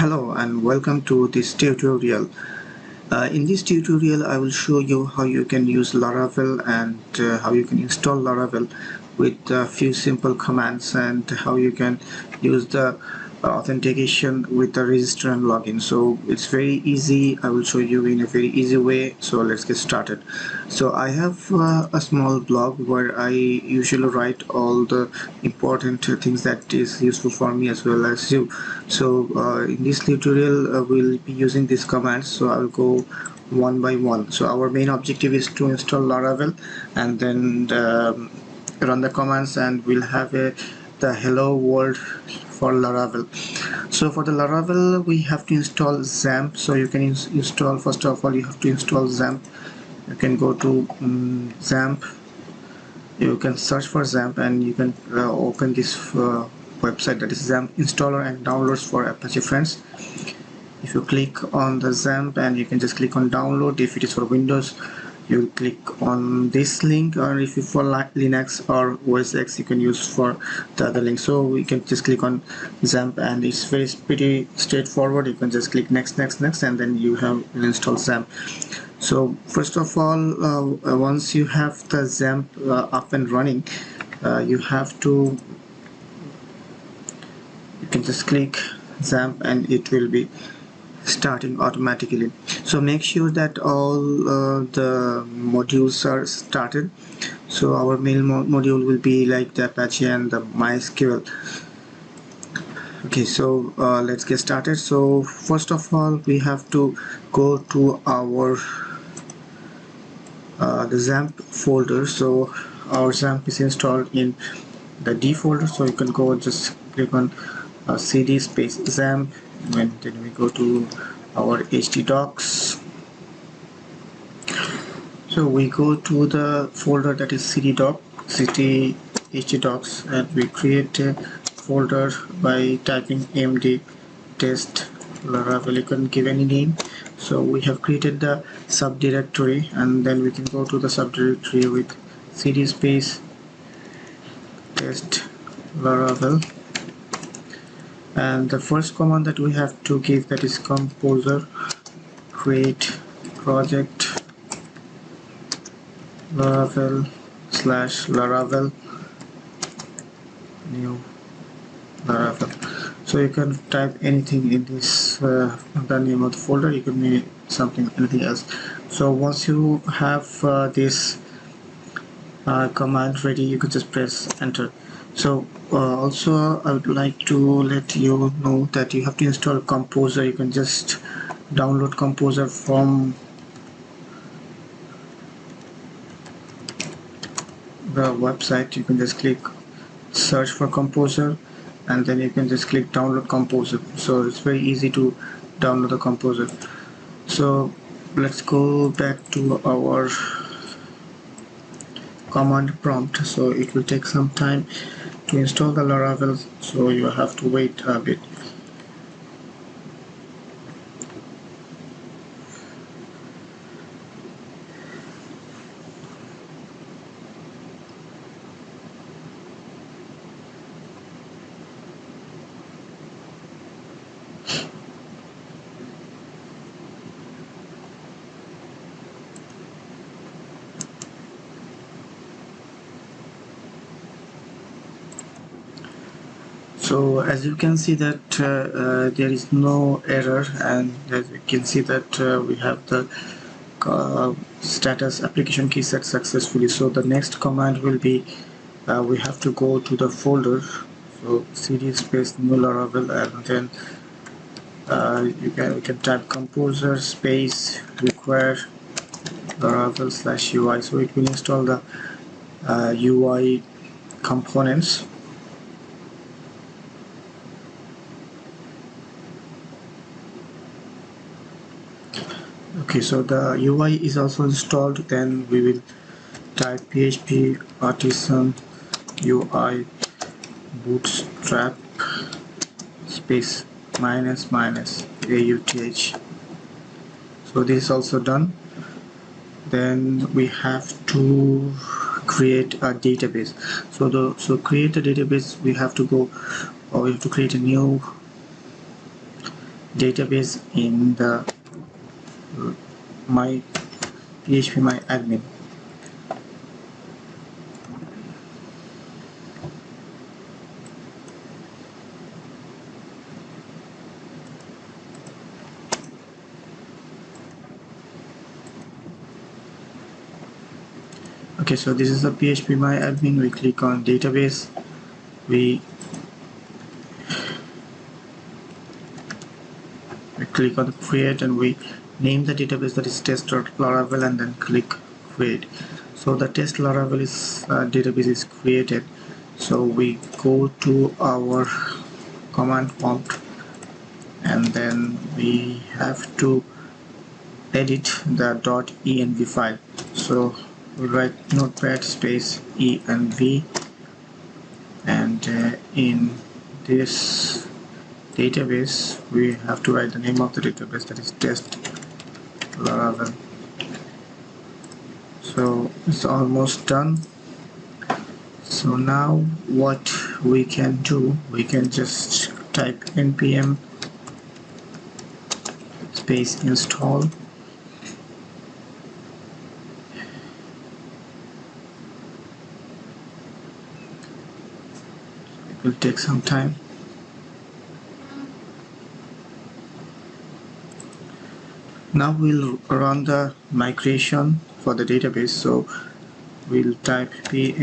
Hello and welcome to this tutorial. In this tutorial I will show you how you can use Laravel and how you can install Laravel with a few simple commands, and how you can use the authentication with the register and login. So it's very easy. I will show you in a very easy way. So let's get started. So I have a small blog where I usually write all the important things that is useful for me as well as you. So in this tutorial we'll be using these commands, so I will go one by one. So our main objective is to install Laravel and then run the commands, and we'll have the hello world for Laravel. So for the Laravel we have to install XAMPP. So you can install, first of all you have to install XAMPP. You can go to XAMPP. You can search for XAMPP and you can open this website, that is XAMPP installer and downloads for Apache Friends. If you click on the XAMPP, and you can just click on download. If it is for Windows, you click on this link, or if you for Linux or OS X, you can use for the other link. So we can just click on XAMPP, and it's pretty straightforward. You can just click next, and then you have installed XAMPP. So first of all, once you have the XAMPP up and running, you can just click XAMPP and it will be starting automatically. So make sure that all the modules are started. So our main module will be like the Apache and the MySQL. Okay, so let's get started. So first of all we have to go to our the XAMPP folder. So our XAMPP is installed in the D folder, so you can go just click on cd space XAMPP, and then we go to our htdocs. So we go to the folder that is cd htdocs, and we create a folder by typing md test Laravel. You can give any name. So we have created the subdirectory, and then we can go to the subdirectory with cd space test Laravel, and the first command that we have to give, that is composer create project Laravel /Laravel new Laravel. So you can type anything in this the name of the folder. You can name something, anything else. So once you have this command ready, you can just press enter. So also I would like to let you know that you have to install Composer. You can just download Composer from the website. You can just click search for Composer, and then you can just click download Composer. So it's very easy to download the Composer. So let's go back to our command prompt. So it will take some time to install the Laravel, so you have to wait a bit. So as you can see that there is no error, and as you can see that we have the status application key set successfully. So the next command will be we have to go to the folder. So cd space new Laravel, and then we can type composer space require Laravel /UI. So it will install the UI components. Okay, so the UI is also installed. Then we will type php artisan UI bootstrap space --- so this is also done. Then we have to create a database. So create a database, we have to go, or we have to create a new database in the my PHP my admin. Okay, so this is the PHP my admin. We click on database, we click on the create, and we name the database, that is test.laravel, and then click create. So the test Laravel is database is created. So we go to our command prompt, and then we have to edit the .env file. So we write notepad space env, and in this database we have to write the name of the database, that is test Laravel. So it's almost done. So now what we can do, we can just type npm space install. It will take some time. Now we'll run the migration for the database. So we'll type php